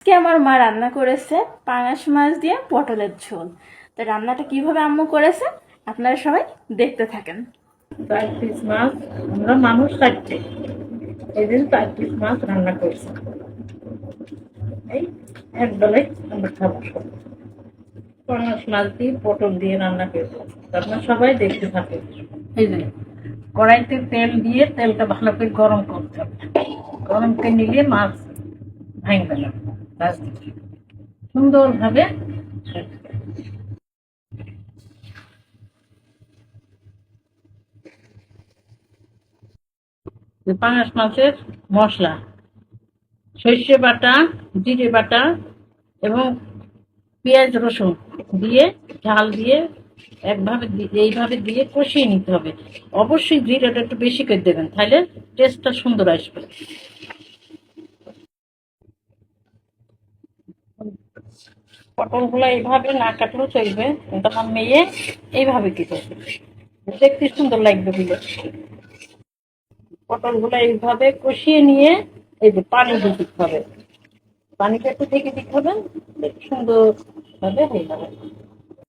আজকে আমার মা রান্না করেছে পাঙাশ মাছ দিয়ে পটলের ঝোল। তো রান্নাটা কিভাবে আম্মু করেছে আপনারা সবাই দেখতে থাকেন। 4 পিস মাছ, আমরা মানুষ 4টে, এই দিন 4 পিস মাছ রান্না করছি। এই এক বেলায় আমরা খাবো সব। পাঙাশ মাছ দিয়ে পটল দিয়ে রান্না করেছি, আপনারা সবাই দেখতে থাকেন। এই যে কড়াইতে তেল দিয়ে তেলটা ভালো করে গরম করতে হবে। গরম করে নিলে মাছ ভাঙবে না, ভাজতে সুন্দরভাবে। পাঙাশ মাছের মশলা: সর্ষে বাটা, জিরে বাটা এবং পেঁয়াজ রসুন দিয়ে ঝাল দিয়ে এইভাবে দিয়ে কষিয়ে নিতে হবে। অবশ্যই জিরাটা একটু বেশি করে দেবেন, তাহলে টেস্টটা সুন্দর আসবে। পটলগুলো এইভাবে না কাটলেও চলবে, কিন্তু আমার মেয়ে এইভাবে কেটে দেখতে সুন্দর লাগবে বলে। পটলগুলো এইভাবে কষিয়ে নিয়ে এই যে পানি দিয়ে দিতে হবে, পানিটা একটু থেকে দিতে হবে, সুন্দর ভাবে হয়ে যাবে।